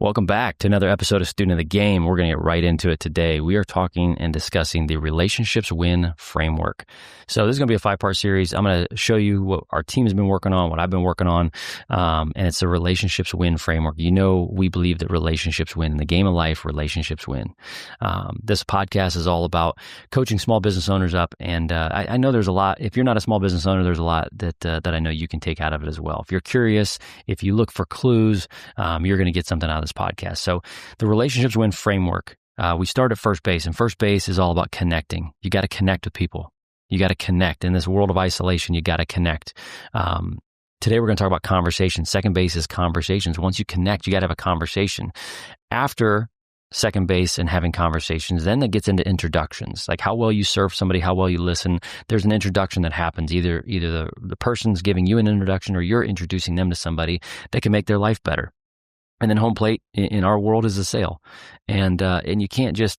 Welcome back to another episode of Student of the Game. We're going to get right into it today. We are talking and discussing the Relationships Win framework. So this is going to be a 5-part series. I'm going to show you what our team has been working on, what I've been working on, and it's a Relationships Win framework. You know, we believe that relationships win. In the game of life, relationships win. This podcast is all about coaching small business owners up, and I know there's a lot. If you're not a small business owner, there's a lot that I know you can take out of it as well. If you're curious, if you look for clues, you're going to get something out of this podcast. So the Relationships Win framework, we start at first base, and first base is all about connecting. You got to connect with people. You got to connect. In this world of isolation, you got to connect. Today we're going to talk about conversations. Second base is conversations. Once you connect, you got to have a conversation. After second base and having conversations, then that gets into introductions, like how well you serve somebody, how well you listen. There's an introduction that happens. Either the person's giving you an introduction or you're introducing them to somebody that can make their life better. And then home plate in our world is a sale. And you can't just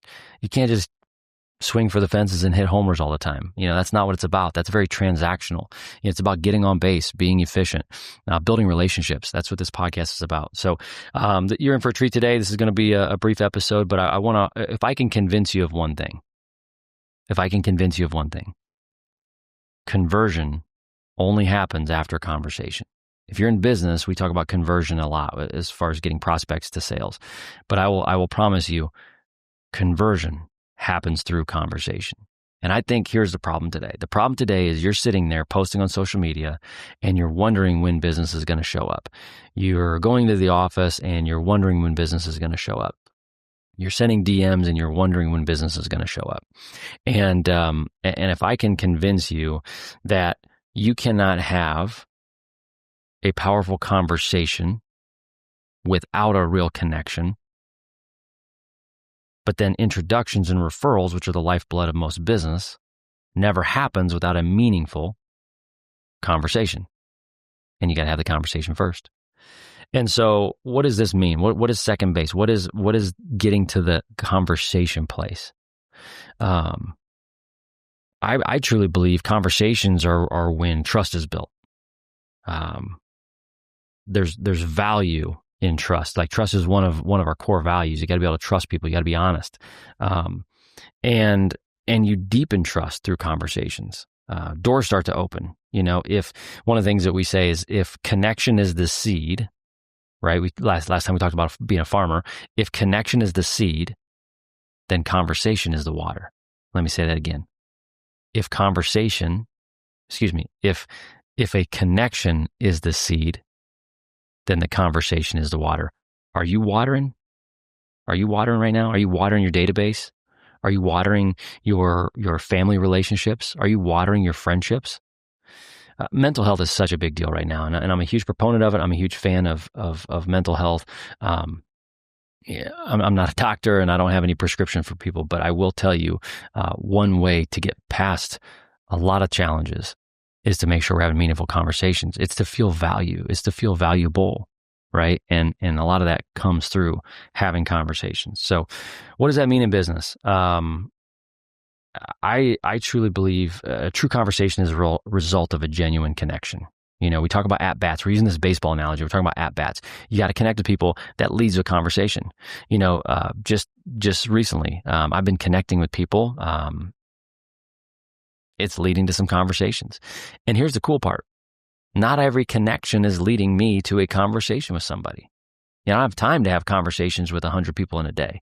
swing for the fences and hit homers all the time. You know, that's not what it's about. That's very transactional. It's about getting on base, being efficient, building relationships. That's what this podcast is about. So you're in for a treat today. This is going to be a brief episode, but I want to, if I can convince you of one thing, conversion only happens after conversation. If you're in business, we talk about conversion a lot as far as getting prospects to sales. But I will promise you, conversion happens through conversation. And I think here's the problem today. The problem today is you're sitting there posting on social media and you're wondering when business is going to show up. You're going to the office and you're wondering when business is going to show up. You're sending DMs and you're wondering when business is going to show up. And if I can convince you that you cannot have a powerful conversation without a real connection, but then introductions and referrals, which are the lifeblood of most business, never happens without a meaningful conversation. And you got to have the conversation first. And so what does this mean? What is second base? What is getting to the conversation place? I truly believe conversations are when trust is built. There's value in trust. Like trust is one of our core values. You got to be able to trust people. You got to be honest. And you deepen trust through conversations. Doors start to open. You know, if one of the things that we say is if connection is the seed, right? Last time we talked about being a farmer. If connection is the seed, then conversation is the water. Let me say that again. If a connection is the seed, then the conversation is the water. Are you watering? Are you watering right now? Are you watering your database? Are you watering your family relationships? Are you watering your friendships? Mental health is such a big deal right now, and I'm a huge proponent of it. I'm a huge fan of mental health. I'm not a doctor, and I don't have any prescription for people, but I will tell you one way to get past a lot of challenges is to make sure we're having meaningful conversations. It's to feel value. It's to feel valuable, right? And a lot of that comes through having conversations. So what does that mean in business? I truly believe a true conversation is a result of a genuine connection. You know, we talk about at-bats. We're using this baseball analogy. We're talking about at-bats. You got to connect with people. That leads to a conversation. You know, just recently, I've been connecting with people. It's leading to some conversations. And here's the cool part. Not every connection is leading me to a conversation with somebody. You know, I don't have time to have conversations with 100 people in a day.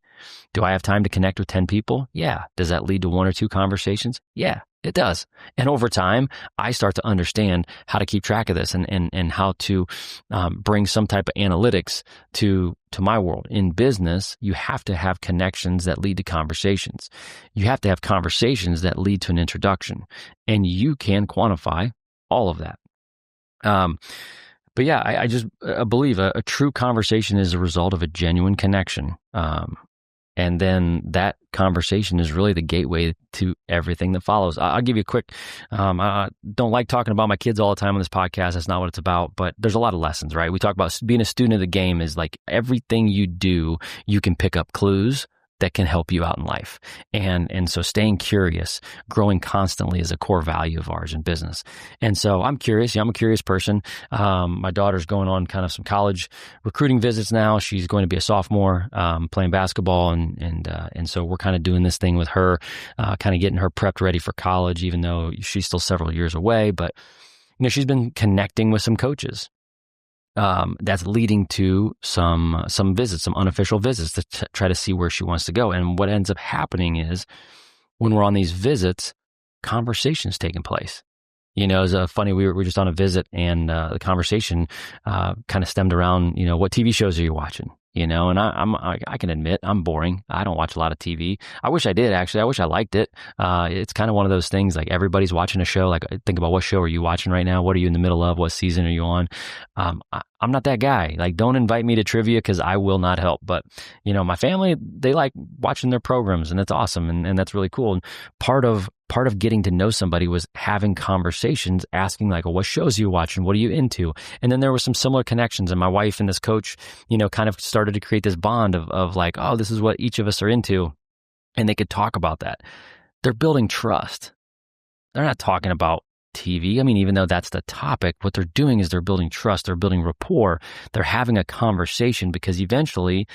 Do I have time to connect with 10 people? Yeah. Does that lead to 1 or 2 conversations? Yeah, it does. And over time, I start to understand how to keep track of this and how to bring some type of analytics to my world. In business, you have to have connections that lead to conversations. You have to have conversations that lead to an introduction. And you can quantify all of that. But yeah, I just believe a true conversation is a result of a genuine connection. And then that conversation is really the gateway to everything that follows. I'll give you a quick, I don't like talking about my kids all the time on this podcast. That's not what it's about, but there's a lot of lessons, right? We talk about being a student of the game is like everything you do, you can pick up clues that can help you out in life. And so staying curious, growing constantly is a core value of ours in business. And so I'm curious. I'm a curious person. My daughter's going on kind of some college recruiting visits now. She's going to be a sophomore, playing basketball. And so we're kind of doing this thing with her, kind of getting her prepped ready for college, even though she's still several years away. But, she's been connecting with some coaches. That's leading to some visits, some unofficial visits to try to see where she wants to go. And what ends up happening is when we're on these visits, conversations taking place. It's funny, we were just on a visit and the conversation kind of stemmed around, what TV shows are you watching? And I can admit I'm boring. I don't watch a lot of TV. I wish I did, actually. I wish I liked it. It's kind of one of those things, like everybody's watching a show. Like, think about, what show are you watching right now? What are you in the middle of? What season are you on? I'm not that guy. Like, don't invite me to trivia because I will not help. But, my family, they like watching their programs, and it's awesome. And that's really cool. And part of getting to know somebody was having conversations, asking like, what shows are you watching? What are you into? And then there were some similar connections. And my wife and this coach, kind of started to create this bond of like, oh, this is what each of us are into. And they could talk about that. They're building trust. They're not talking about TV. I mean, even though that's the topic, what they're doing is they're building trust. They're building rapport. They're having a conversation, because eventually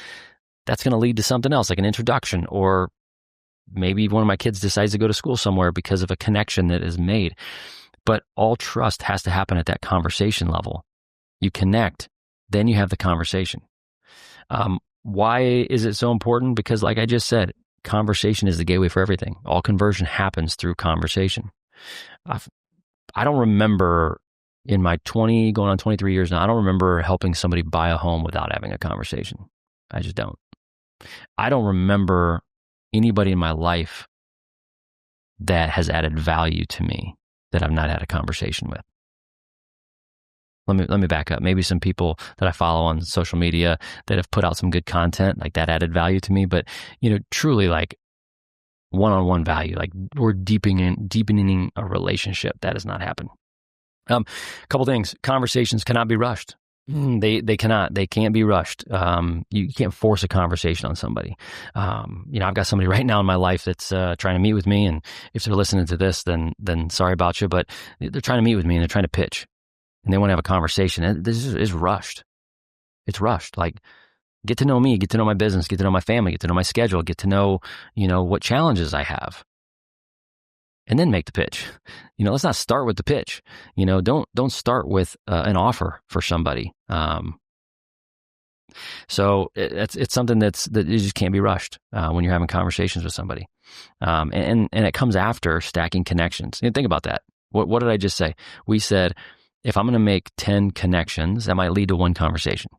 that's going to lead to something else, like an introduction, or maybe one of my kids decides to go to school somewhere because of a connection that is made. But all trust has to happen at that conversation level. You connect, then you have the conversation. Why is it so important? Because like I just said, conversation is the gateway for everything. All conversion happens through conversation. I don't remember in my going on 23 years now, I don't remember helping somebody buy a home without having a conversation. I just don't. I don't remember anybody in my life that has added value to me that I've not had a conversation with. Let me back up. Maybe some people that I follow on social media that have put out some good content, like that added value to me. But, truly, like, one-on-one value, like we're deepening a relationship, that has not happened. A couple things. Conversations cannot be rushed. They can't be rushed. You can't force a conversation on somebody. I've got somebody right now in my life that's trying to meet with me, and if they're listening to this, then sorry about you, but they're trying to meet with me and they're trying to pitch, and they want to have a conversation. And this is rushed. It's rushed. Like, get to know me, get to know my business, get to know my family, get to know my schedule, get to know, what challenges I have. And then make the pitch. Let's not start with the pitch. Don't start with an offer for somebody. So it's something that it just can't be rushed when you're having conversations with somebody. And it comes after stacking connections. Think about that. What did I just say? We said, if I'm going to make 10 connections, that might lead to one conversation.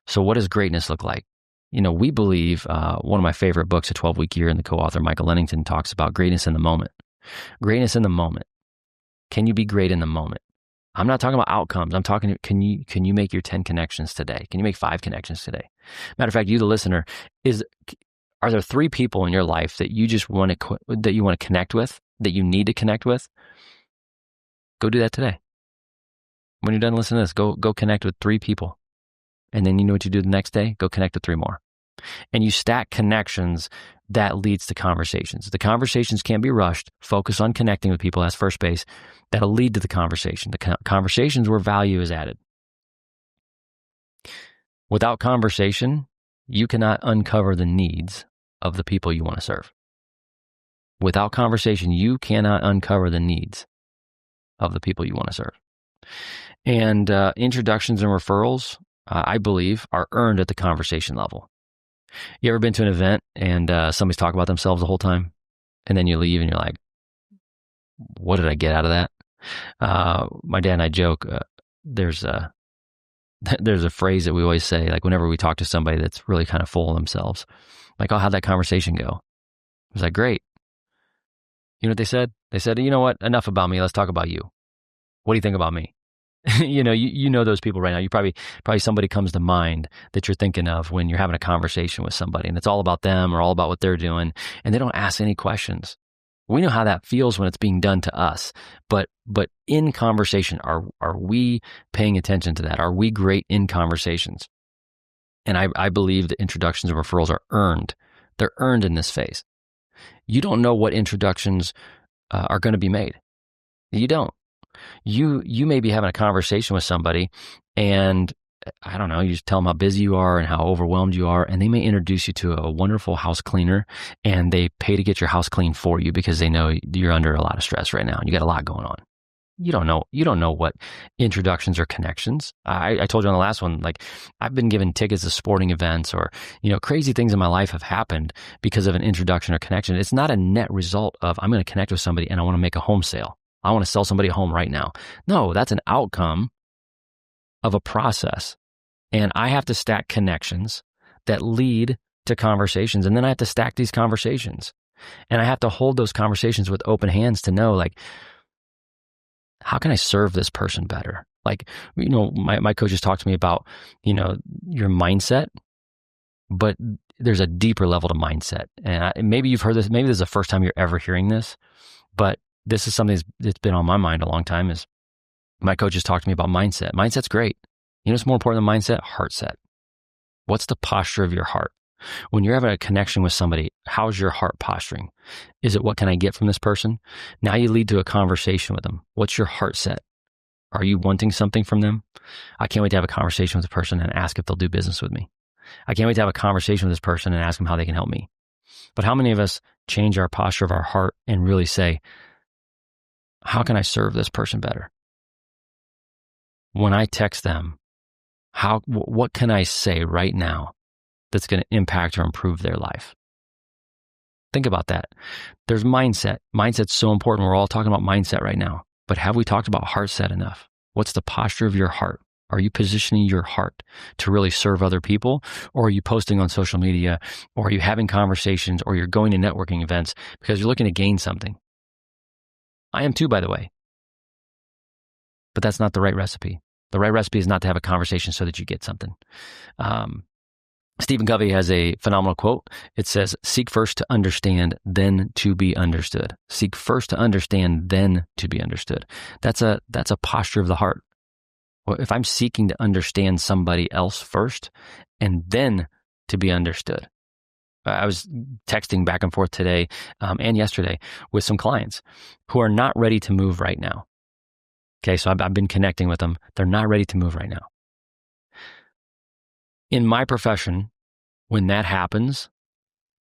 So what does greatness look like? We believe, one of my favorite books, A 12-Week Year, and the co-author Michael Lennington talks about greatness in the moment. Greatness in the moment. Can you be great in the moment? I'm not talking about outcomes. I'm talking, can you make your 10 connections today? Can you make 5 connections today? Matter of fact, you, the listener, are there 3 people in your life that you just want to connect with, that you need to connect with? Go do that today. When you're done listening to this, go connect with 3 people. And then you know what you do the next day? Go connect with 3 more. And you stack connections, that leads to conversations. The conversations can't be rushed. Focus on connecting with people. That's first base. That'll lead to the conversation. The conversations where value is added. Without conversation, you cannot uncover the needs of the people you want to serve. Without conversation, you cannot uncover the needs of the people you want to serve. And introductions and referrals, I believe, are earned at the conversation level. You ever been to an event and somebody's talking about themselves the whole time, and then you leave and you're like, what did I get out of that? My dad and I joke, there's a phrase that we always say, like whenever we talk to somebody that's really kind of full of themselves, like, oh, how'd that conversation go? I was like, great. You know what they said? They said, you know what? Enough about me. Let's talk about you. What do you think about me? You know those people right now. You probably somebody comes to mind that you're thinking of when you're having a conversation with somebody, and it's all about them or all about what they're doing, and they don't ask any questions. We know how that feels when it's being done to us, but in conversation, are we paying attention to that? Are we great in conversations? And I believe that introductions and referrals are earned. They're earned in this phase. You don't know what introductions are going to be made. You don't. You may be having a conversation with somebody and I don't know, you just tell them how busy you are and how overwhelmed you are, and they may introduce you to a wonderful house cleaner, and they pay to get your house clean for you because they know you're under a lot of stress right now and you got a lot going on. You don't know what introductions or connections. I told you on the last one, like I've been given tickets to sporting events or, crazy things in my life have happened because of an introduction or connection. It's not a net result of I'm going to connect with somebody and I want to make a home sale. I want to sell somebody a home right now. No, that's an outcome of a process. And I have to stack connections that lead to conversations. And then I have to stack these conversations. And I have to hold those conversations with open hands to know, like, how can I serve this person better? Like, my coaches talk to me about, your mindset, but there's a deeper level to mindset. And maybe you've heard this, maybe this is the first time you're ever hearing this, but this is something that's been on my mind a long time is my coaches talk to me about mindset. Mindset's great. You know what's more important than mindset? Heart set. What's the posture of your heart? When you're having a connection with somebody, how's your heart posturing? Is it what can I get from this person? Now you lead to a conversation with them. What's your heart set? Are you wanting something from them? I can't wait to have a conversation with this person and ask if they'll do business with me. I can't wait to have a conversation with this person and ask them how they can help me. But how many of us change our posture of our heart and really say, how can I serve this person better? When I text them, what can I say right now that's going to impact or improve their life? Think about that. There's mindset. Mindset's so important. We're all talking about mindset right now. But have we talked about heart set enough? What's the posture of your heart? Are you positioning your heart to really serve other people? Or are you posting on social media? Or are you having conversations? Or you're going to networking events because you're looking to gain something? I am too, by the way. But that's not the right recipe. The right recipe is not to have a conversation so that you get something. Stephen Covey has a phenomenal quote. It says, seek first to understand, then to be understood. Seek first to understand, then to be understood. That's a posture of the heart. Well, if I'm seeking to understand somebody else first and then to be understood. I was texting back and forth today and yesterday with some clients who are not ready to move right now. Okay, so I've been connecting with them. They're not ready to move right now. In my profession, when that happens,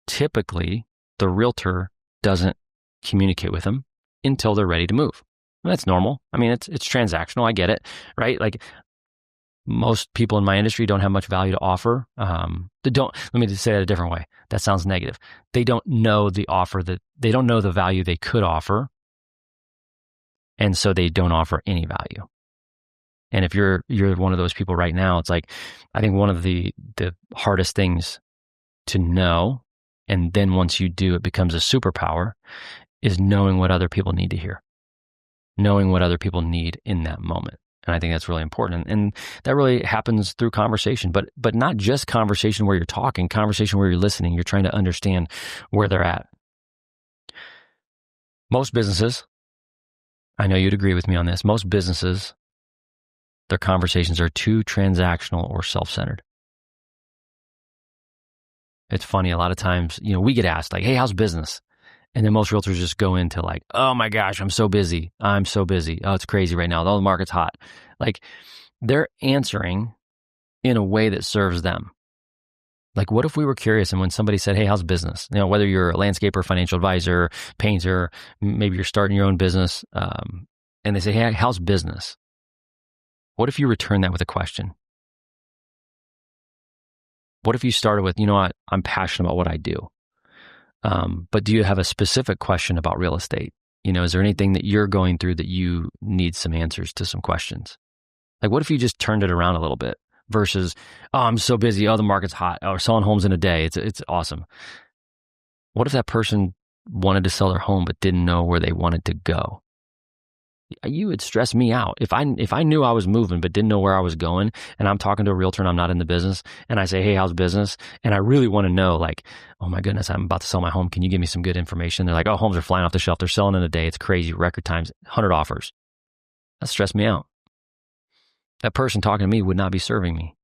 typically the realtor doesn't communicate with them until they're ready to move. That's normal. I mean, it's transactional. I get it, right? Like most people in my industry don't have much value to offer. Let me just say that a different way. That sounds negative. They don't know the offer they don't know the value they could offer. And so they don't offer any value. And if you're one of those people right now, it's like, I think one of the hardest things to know, and then once you do, it becomes a superpower, is knowing what other people need to hear, knowing what other people need in that moment. And I think that's really important. And that really happens through conversation, but not just conversation where you're talking, conversation where you're listening. You're trying to understand where they're at. Most businesses, I know you'd agree with me on this, most businesses, their conversations are too transactional or self-centered. It's funny, a lot of times, we get asked like, hey, how's business? And then most realtors just go into like, oh my gosh, I'm so busy. Oh, it's crazy right now. The market's hot. Like they're answering in a way that serves them. Like what if we were curious and when somebody said, hey, how's business? Whether you're a landscaper, financial advisor, painter, maybe you're starting your own business, and they say, hey, how's business? What if you return that with a question? What if you started with, I'm passionate about what I do. But do you have a specific question about real estate? Is there anything that you're going through that you need some answers to some questions? Like what if you just turned it around a little bit versus, oh, I'm so busy. Oh, the market's hot. Oh, we're selling homes in a day. It's awesome. What if that person wanted to sell their home but didn't know where they wanted to go? You would stress me out. If I knew I was moving but didn't know where I was going, and I'm talking to a realtor and I'm not in the business, and I say, hey, how's business? And I really want to know, like, oh my goodness, I'm about to sell my home. Can you give me some good information? They're like, oh, homes are flying off the shelf. They're selling in a day. It's crazy. Record times, 100 offers. That stressed me out. That person talking to me would not be serving me.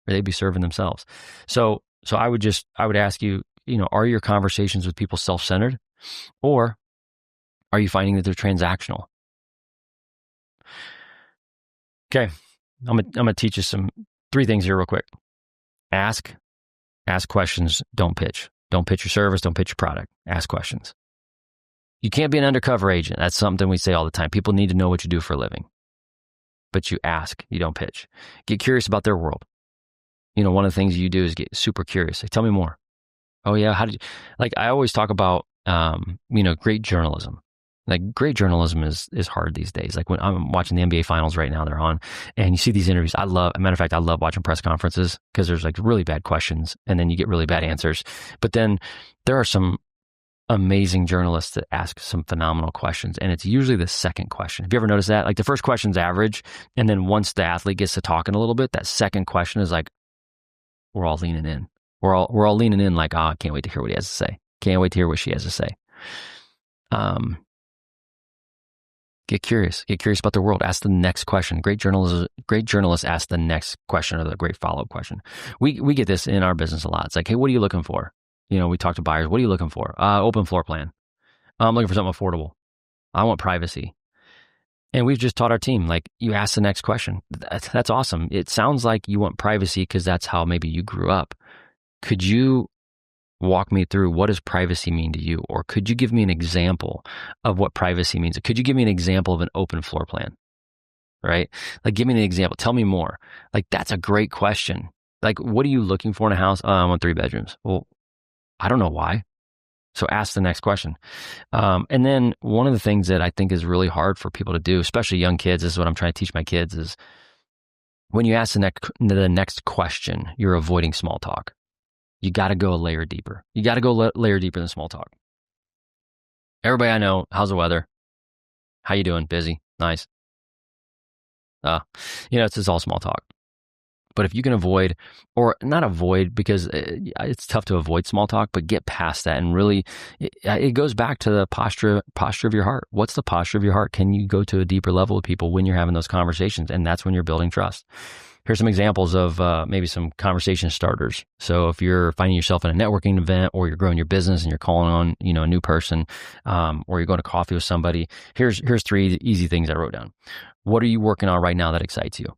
or they'd be serving themselves. So I would ask you, are your conversations with people self-centered, or are you finding that they're transactional? Okay. I'm going to teach you 3 things here real quick. Ask questions. Don't pitch. Don't pitch your service. Don't pitch your product. Ask questions. You can't be an undercover agent. That's something we say all the time. People need to know what you do for a living. But you ask, you don't pitch. Get curious about their world. One of the things you do is get super curious. Like, tell me more. Oh yeah, how did you, like, I always talk about, great journalism. Like, great journalism is hard these days. Like, when I'm watching the NBA finals right now, they're on, and you see these interviews. As a matter of fact, I love watching press conferences because there's like really bad questions and then you get really bad answers. But then there are some amazing journalists that ask some phenomenal questions, and it's usually the second question. Have you ever noticed that? Like, the first question's average, and then once the athlete gets to talking a little bit, that second question is like, we're all leaning in. We're all leaning in like, I can't wait to hear what he has to say. Can't wait to hear what she has to say. Get curious. Get curious about the world. Ask the next question. Great journalists ask the next question, or the great follow-up question. We get this in our business a lot. It's like, hey, what are you looking for? We talk to buyers. What are you looking for? Open floor plan. I'm looking for something affordable. I want privacy. And we've just taught our team, like, you ask the next question. That's awesome. It sounds like you want privacy because that's how maybe you grew up. Could you walk me through, what does privacy mean to you? Or could you give me an example of what privacy means? Could you give me an example of an open floor plan? Right? Like, give me an example. Tell me more. Like, that's a great question. Like, what are you looking for in a house? I want 3 bedrooms. Well, I don't know why. So ask the next question. And then one of the things that I think is really hard for people to do, especially young kids, this is what I'm trying to teach my kids, is when you ask the next question, you're avoiding small talk. You got to go a layer deeper. You got to go layer deeper than small talk. Everybody I know, how's the weather? How you doing? Busy? Nice. It's just all small talk. But if you can avoid, or not avoid, because it's tough to avoid small talk, but get past that, and really, it goes back to the posture of your heart. What's the posture of your heart? Can you go to a deeper level with people when you're having those conversations? And that's when you're building trust. Here's some examples of maybe some conversation starters. So if you're finding yourself in a networking event, or you're growing your business and you're calling on, a new person, or you're going to coffee with somebody, here's 3 easy things I wrote down. What are you working on right now that excites you?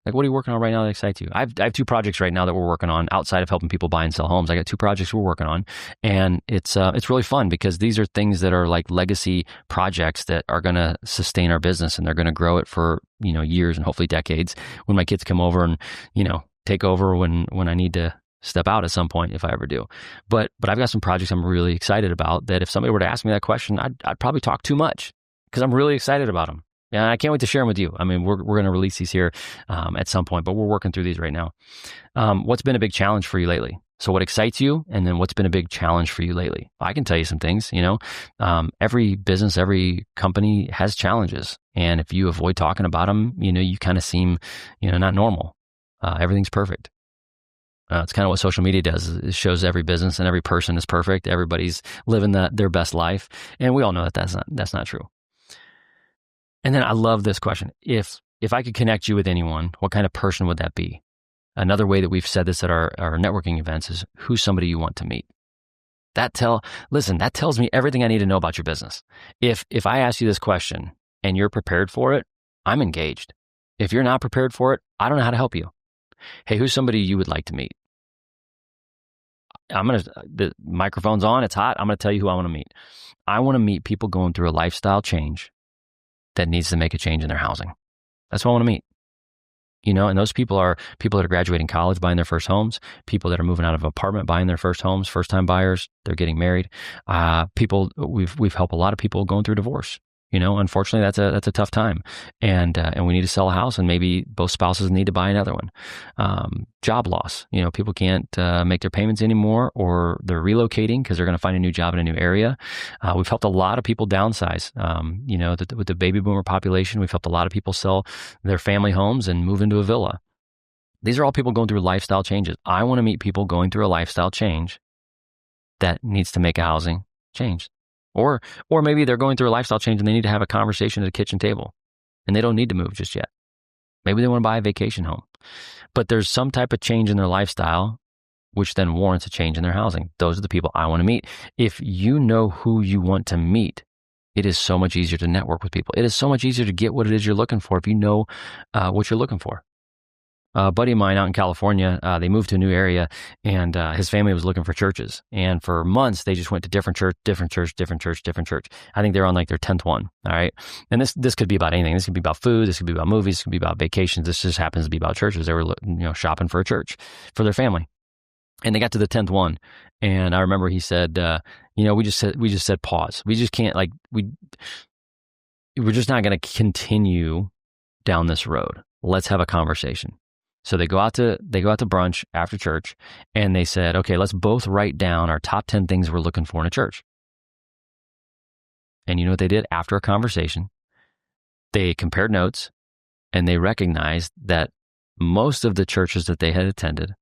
Like, what are you working on right now that excites you? I have 2 projects right now that we're working on outside of helping people buy and sell homes. I got 2 projects we're working on, and it's really fun because these are things that are like legacy projects that are going to sustain our business, and they're going to grow it for, years and hopefully decades when my kids come over and, take over when I need to step out at some point, if I ever do. But I've got some projects I'm really excited about that if somebody were to ask me that question, I'd probably talk too much because I'm really excited about them. Yeah, I can't wait to share them with you. I mean, we're going to release these here at some point, but we're working through these right now. What's been a big challenge for you lately? So what excites you, and then what's been a big challenge for you lately? I can tell you some things, every business, every company has challenges. And if you avoid talking about them, you kind of seem, not normal. Everything's perfect. It's kind of what social media does. It shows every business and every person is perfect. Everybody's living their best life. And we all know that that's not true. And then I love this question. If I could connect you with anyone, what kind of person would that be? Another way that we've said this at our networking events is, who's somebody you want to meet? That tells me everything I need to know about your business. If I ask you this question and you're prepared for it, I'm engaged. If you're not prepared for it, I don't know how to help you. Hey, who's somebody you would like to meet? The microphone's on, it's hot. I'm going to tell you who I want to meet. I want to meet people going through a lifestyle change that needs to make a change in their housing. That's what I want to meet. And those people are people that are graduating college, buying their first homes, people that are moving out of an apartment, buying their first homes, first-time buyers, they're getting married. We've helped a lot of people going through divorce. Unfortunately, that's a tough time, and we need to sell a house, and maybe both spouses need to buy another one. Job loss, people can't make their payments anymore, or they're relocating because they're going to find a new job in a new area. We've helped a lot of people downsize. With the baby boomer population, we've helped a lot of people sell their family homes and move into a villa. These are all people going through lifestyle changes. I want to meet people going through a lifestyle change that needs to make a housing change. Or maybe they're going through a lifestyle change and they need to have a conversation at a kitchen table and they don't need to move just yet. Maybe they want to buy a vacation home. But there's some type of change in their lifestyle, which then warrants a change in their housing. Those are the people I want to meet. If you know who you want to meet, it is so much easier to network with people. It is so much easier to get what it is you're looking for if you know what you're looking for. A buddy of mine out in California, they moved to a new area, and his family was looking for churches. And for months, they just went to different church. I think they're on like their 10th one. All right. And this could be about anything. This could be about food. This could be about movies. This could be about vacations. This just happens to be about churches. They were, shopping for a church for their family. And they got to the 10th one. And I remember he said, we just said pause. We just can't, we're just not going to continue down this road. Let's have a conversation. So they go out to brunch after church, and they said, okay, let's both write down our top 10 things we're looking for in a church. And you know what they did after a conversation? They compared notes, and they recognized that most of the churches that they had attended,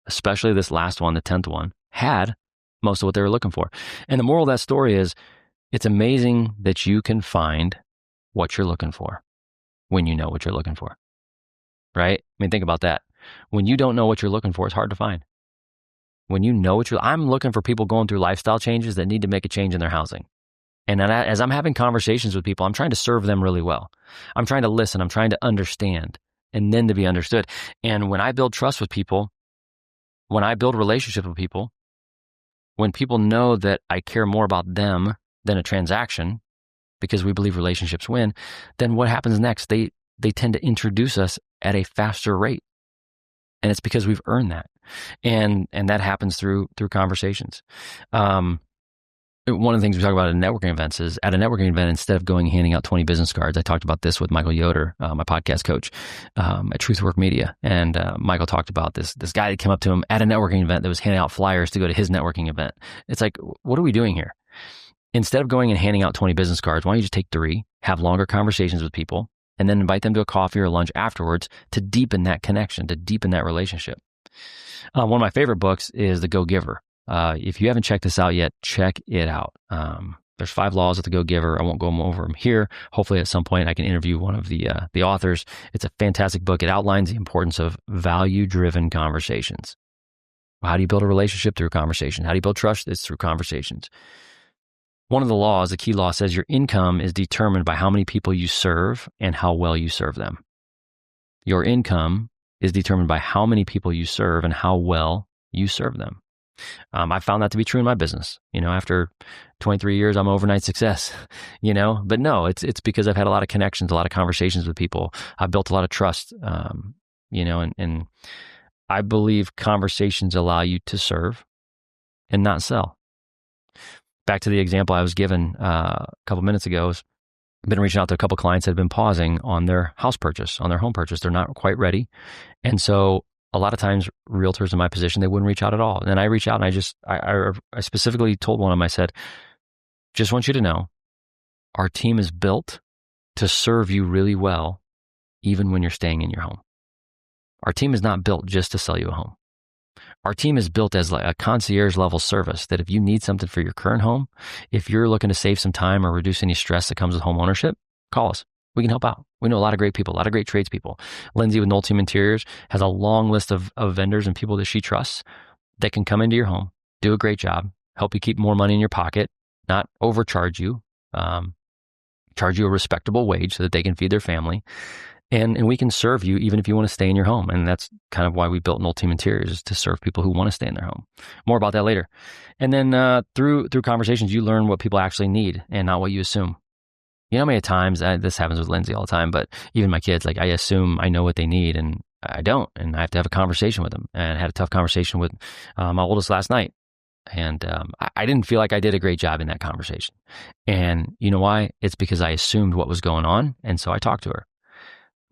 especially this last one, the 10th one, had most of what they were looking for. And the moral of that story is, it's amazing that you can find what you're looking for when you know what you're looking for. Right? I mean, think about that. When you don't know what you're looking for, it's hard to find. When you know I'm looking for people going through lifestyle changes that need to make a change in their housing. And as I'm having conversations with people, I'm trying to serve them really well. I'm trying to listen. I'm trying to understand, and then to be understood. And when I build trust with people, when I build relationships with people, when people know that I care more about them than a transaction, because we believe relationships win, then what happens next? They tend to introduce us at a faster rate. And it's because we've earned that. And that happens through conversations. One of the things we talk about at networking events is, at a networking event, instead of going and handing out 20 business cards, I talked about this with Michael Yoder, my podcast coach, at Truthwork Media. And Michael talked about this guy that came up to him at a networking event that was handing out flyers to go to his networking event. It's like, what are we doing here? Instead of going and handing out 20 business cards, why don't you just take 3, have longer conversations with people, and then invite them to a coffee or lunch afterwards to deepen that connection, to deepen that relationship. One of my favorite books is The Go-Giver. If you haven't checked this out yet, check it out. There's 5 laws of the Go-Giver. I won't go over them here. Hopefully at some point I can interview one of the authors. It's a fantastic book. It outlines the importance of value-driven conversations. How do you build a relationship? Through conversation. How do you build trust? It's through conversations. One of the laws, the key law, says your income is determined by how many people you serve and how well you serve them. Your income is determined by how many people you serve and how well you serve them. I found that to be true in my business. After 23 years, I'm overnight success, but no, it's because I've had a lot of connections, a lot of conversations with people. I've built a lot of trust, and I believe conversations allow you to serve and not sell. Back to the example I was given a couple minutes ago, I've been reaching out to a couple clients that have been pausing on their house purchase, on their home purchase. They're not quite ready. And so a lot of times realtors in my position, they wouldn't reach out at all. And then I reach out and I specifically told one of them, I said, just want you to know, our team is built to serve you really well, even when you're staying in your home. Our team is not built just to sell you a home. Our team is built as like a concierge level service that if you need something for your current home, if you're looking to save some time or reduce any stress that comes with home ownership, call us. We can help out. We know a lot of great people, a lot of great tradespeople. Lindsay with Noll Team Interiors has a long list of vendors and people that she trusts that can come into your home, do a great job, help you keep more money in your pocket, not overcharge you, charge you a respectable wage so that they can feed their family. And we can serve you even if you want to stay in your home. And that's kind of why we built Noll Team Interiors, is to serve people who want to stay in their home. More about that later. And then through conversations, you learn what people actually need and not what you assume. You know how many times, this happens with Lindsay all the time, but even my kids, like I assume I know what they need and I don't. And I have to have a conversation with them. And I had a tough conversation with my oldest last night. And I didn't feel like I did a great job in that conversation. And you know why? It's because I assumed what was going on. And so I talked to her.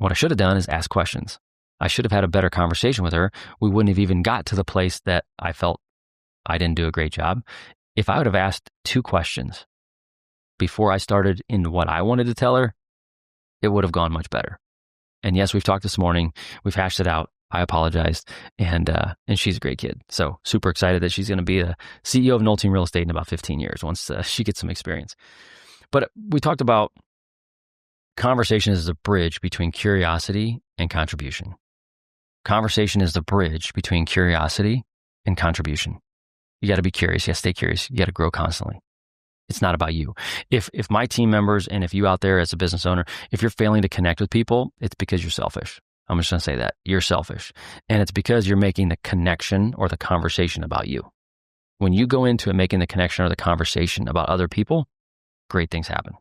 What I should have done is ask questions. I should have had a better conversation with her. We wouldn't have even got to the place that I felt I didn't do a great job. If I would have asked 2 questions before I started in what I wanted to tell her, it would have gone much better. And yes, we've talked this morning. We've hashed it out. I apologized. And she's a great kid. So super excited that she's going to be the CEO of Noll Team Real Estate in about 15 years once she gets some experience. But we talked about conversation is a bridge between curiosity and contribution. Conversation is the bridge between curiosity and contribution. You got to be curious. You got to stay curious. You got to grow constantly. It's not about you. If my team members and if you out there as a business owner, if you're failing to connect with people, it's because you're selfish. I'm just going to say that. You're selfish. And it's because you're making the connection or the conversation about you. When you go into it making the connection or the conversation about other people, great things happen.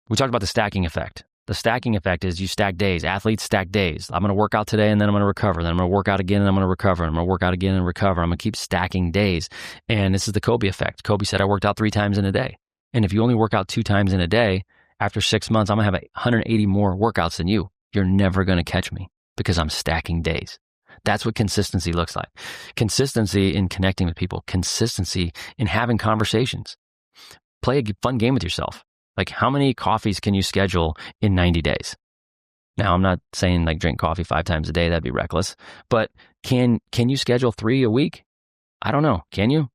We talked about the stacking effect. The stacking effect is you stack days. Athletes stack days. I'm going to work out today and then I'm going to recover. Then I'm going to work out again and I'm going to recover. I'm going to work out again and recover. I'm going to keep stacking days. And this is the Kobe effect. Kobe said, I worked out 3 times in a day. And if you only work out 2 times in a day, after 6 months, I'm going to have 180 more workouts than you. You're never going to catch me because I'm stacking days. That's what consistency looks like. Consistency in connecting with people. Consistency in having conversations. Play a fun game with yourself. Like, how many coffees can you schedule in 90 days? Now, I'm not saying like drink coffee 5 times a day. That'd be reckless. But can you schedule 3 a week? I don't know. Can you?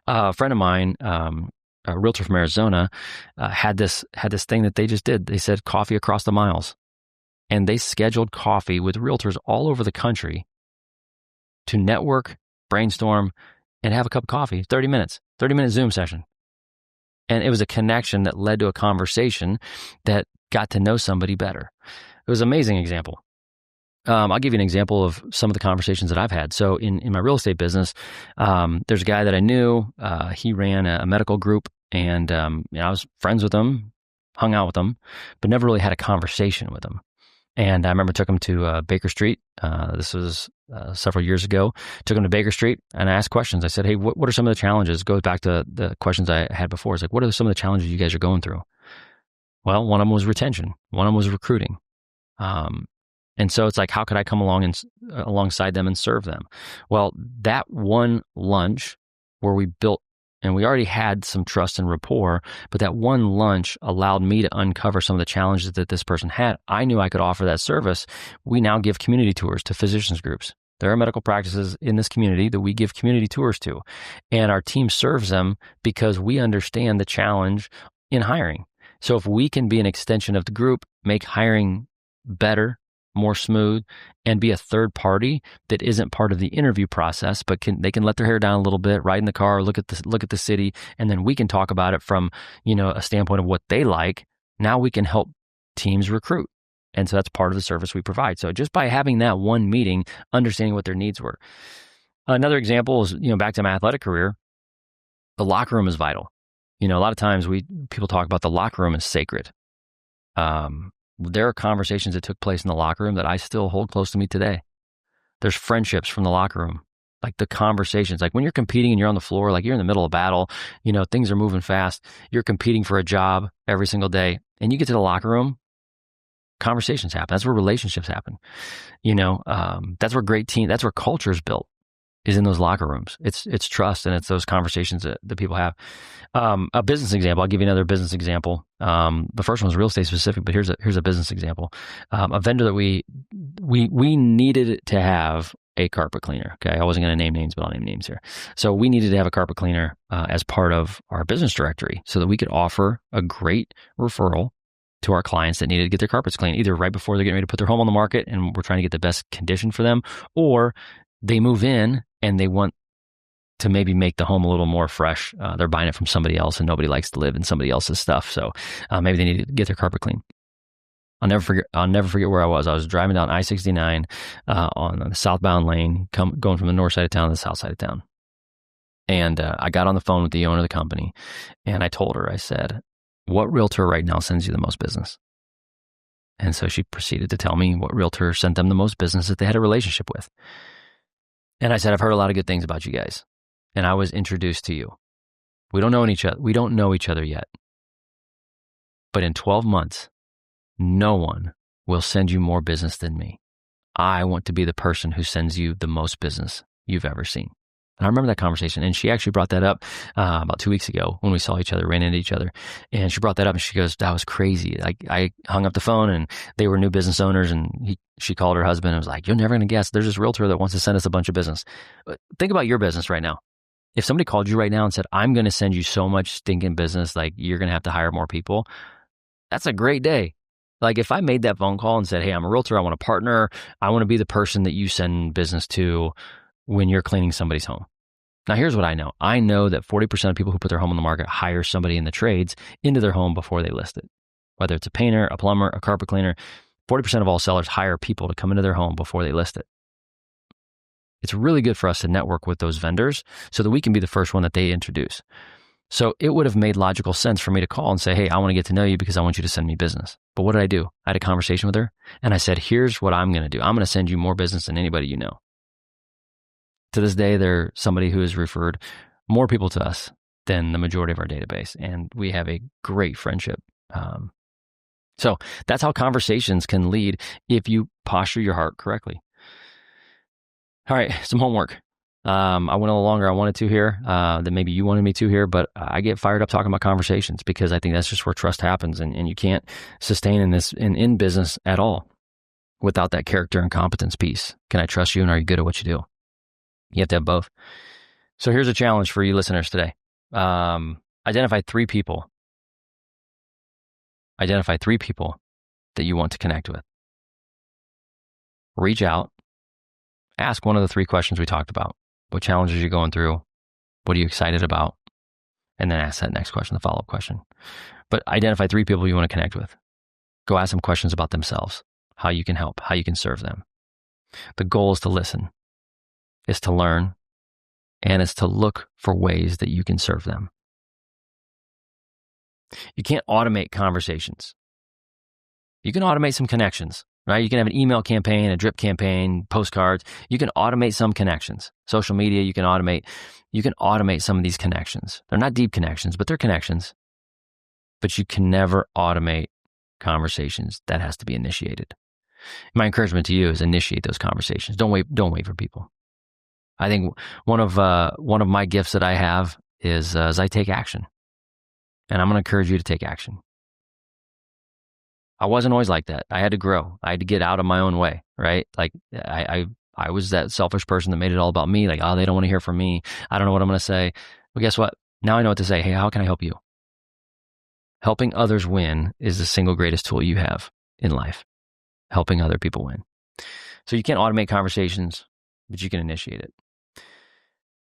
A friend of mine, a realtor from Arizona, had this thing that they just did. They said coffee across the miles. And they scheduled coffee with realtors all over the country to network, brainstorm, and have a cup of coffee. 30-minute Zoom session. And it was a connection that led to a conversation that got to know somebody better. It was an amazing example. I'll give you an example of some of the conversations that I've had. So in my real estate business, there's a guy that I knew. He ran a medical group, and I was friends with him, hung out with him, but never really had a conversation with him. And I remember took him to Baker Street. This was several years ago. Took him to Baker Street and I asked questions. I said, hey, what are some of the challenges? Goes back to the questions I had before. It's like, what are some of the challenges you guys are going through? Well, one of them was retention. One of them was recruiting. And so it's like, how could I come along and alongside them and serve them? Well, that one lunch where we built, and we already had some trust and rapport, but that one lunch allowed me to uncover some of the challenges that this person had. I knew I could offer that service. We now give community tours to physicians groups. There are medical practices in this community that we give community tours to, and our team serves them because we understand the challenge in hiring. So if we can be an extension of the group, make hiring better, more smooth, and be a third party that isn't part of the interview process, but they can let their hair down a little bit, ride in the car, look at the city, and then we can talk about it from, a standpoint of what they like. Now we can help teams recruit. And so that's part of the service we provide. So just by having that one meeting, understanding what their needs were. Another example is, back to my athletic career, the locker room is vital. A lot of times people talk about the locker room as sacred. There are conversations that took place in the locker room that I still hold close to me today. There's friendships from the locker room, like the conversations, like when you're competing and you're on the floor, like you're in the middle of battle, things are moving fast. You're competing for a job every single day, and you get to the locker room, conversations happen. That's where relationships happen. That's where culture is built, is in those locker rooms. It's trust, and it's those conversations that people have. A business example, I'll give you another business example. The first one was real estate specific, but here's a business example. A vendor that we needed to have a carpet cleaner. Okay. I wasn't going to name names, but I'll name names here. So we needed to have a carpet cleaner as part of our business directory so that we could offer a great referral to our clients that needed to get their carpets cleaned, either right before they're getting ready to put their home on the market and we're trying to get the best condition for them, or they move in and they want to maybe make the home a little more fresh. They're buying it from somebody else and nobody likes to live in somebody else's stuff. So maybe they need to get their carpet clean. I'll never forget where I was. I was driving down I-69 on the southbound lane, going from the north side of town to the south side of town. And I got on the phone with the owner of the company and I told her, I said, what realtor right now sends you the most business? And so she proceeded to tell me what realtor sent them the most business that they had a relationship with. And I said, I've heard a lot of good things about you guys. And I was introduced to you. We don't know each other yet. But in 12 months, no one will send you more business than me. I want to be the person who sends you the most business you've ever seen. And I remember that conversation. And she actually brought that up about 2 weeks ago when we saw each other, ran into each other. And she brought that up and she goes, that was crazy. I hung up the phone and they were new business owners and she called her husband and was like, you're never going to guess. There's this realtor that wants to send us a bunch of business. But think about your business right now. If somebody called you right now and said, I'm going to send you so much stinking business, like you're going to have to hire more people, that's a great day. Like if I made that phone call and said, hey, I'm a realtor, I want to partner, I want to be the person that you send business to when you're cleaning somebody's home. Now, here's what I know. I know that 40% of people who put their home on the market hire somebody in the trades into their home before they list it. Whether it's a painter, a plumber, a carpet cleaner, 40% of all sellers hire people to come into their home before they list it. It's really good for us to network with those vendors so that we can be the first one that they introduce. So it would have made logical sense for me to call and say, hey, I want to get to know you because I want you to send me business. But what did I do? I had a conversation with her and I said, here's what I'm going to do. I'm going to send you more business than anybody you know. To this day, they're somebody who has referred more people to us than the majority of our database. And we have a great friendship. So that's how conversations can lead if you posture your heart correctly. All right, some homework. I went a little longer I wanted to here than maybe you wanted me to here, but I get fired up talking about conversations because I think that's just where trust happens, and you can't sustain in business at all without that character and competence piece. Can I trust you, and are you good at what you do? You have to have both. So here's a challenge for you listeners today. Identify three people. Identify three people that you want to connect with. Reach out. Ask one of the three questions we talked about. What challenges are you going through? What are you excited about? And then ask that next question, the follow-up question. But identify three people you want to connect with. Go ask them questions about themselves, how you can help, how you can serve them. The goal is to listen, is to learn, and is to look for ways that you can serve them. You can't automate conversations. You can automate some connections, right? You can have an email campaign, a drip campaign, postcards. You can automate some connections. Social media, you can automate some of these connections. They're not deep connections, but they're connections. But you can never automate conversations. That has to be initiated. My encouragement to you is initiate those conversations. Don't wait for people. I think one of my gifts that I have is I take action. And I'm going to encourage you to take action. I wasn't always like that. I had to grow. I had to get out of my own way, right? Like I was that selfish person that made it all about me. Like, oh, they don't want to hear from me. I don't know what I'm going to say. Well, guess what? Now I know what to say. Hey, how can I help you? Helping others win is the single greatest tool you have in life. Helping other people win. So you can't automate conversations, but you can initiate it.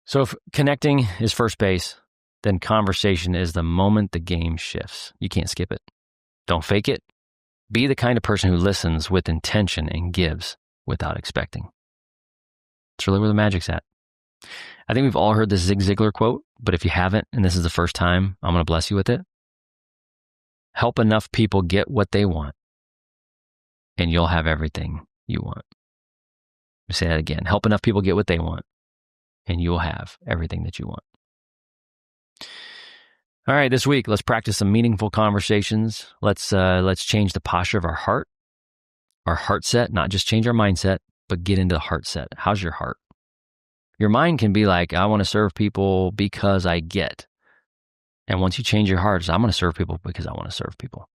So if connecting is first base, then conversation is the moment the game shifts. You can't skip it. Don't fake it. Be the kind of person who listens with intention and gives without expecting. It's really where the magic's at. I think we've all heard this Zig Ziglar quote, but if you haven't, and this is the first time, I'm going to bless you with it. Help enough people get what they want, and you'll have everything you want. Let me say that again. Help enough people get what they want, and you'll have everything that you want. All right, this week, let's practice some meaningful conversations. Let's change the posture of our heart set, not just change our mindset, but get into the heart set. How's your heart? Your mind can be like, I want to serve people because I get. And once you change your heart, I'm going to serve people because I want to serve people.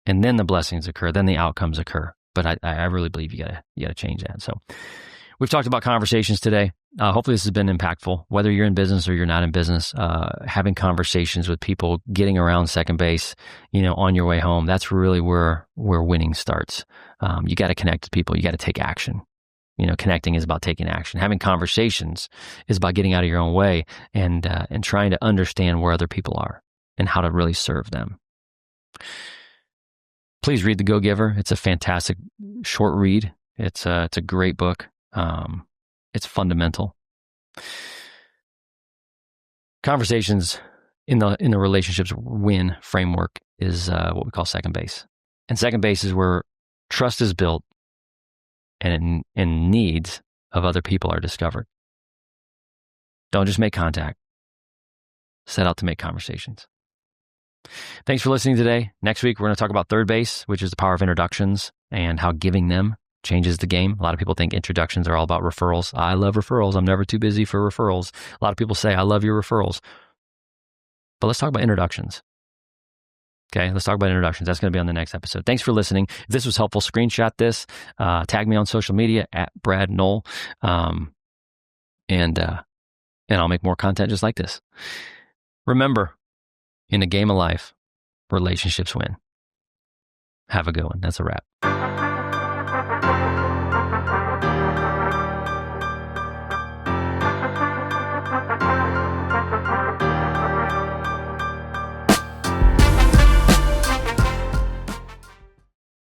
And then the blessings occur, then the outcomes occur. But I really believe you gotta change that. So we've talked about conversations today. Hopefully this has been impactful. Whether you're in business or you're not in business, having conversations with people, getting around second base, on your way home, that's really where winning starts. You got to connect with people. You got to take action. Connecting is about taking action. Having conversations is about getting out of your own way and trying to understand where other people are and how to really serve them. Please read The Go-Giver. It's a fantastic short read. It's a great book. It's fundamental. Conversations in the relationships win framework is what we call second base. And second base is where trust is built and needs of other people are discovered. Don't just make contact. Set out to make conversations. Thanks for listening today. Next week, we're going to talk about third base, which is the power of introductions and how giving them changes the game. A lot of people think introductions are all about referrals. I love referrals. I'm never too busy for referrals. A lot of people say, I love your referrals. But let's talk about introductions. Okay, let's talk about introductions. That's going to be on the next episode. Thanks for listening. If this was helpful, screenshot this, tag me on social media at Brad Noll, and I'll make more content just like this. Remember, in the game of life, relationships win. Have a good one. That's a wrap.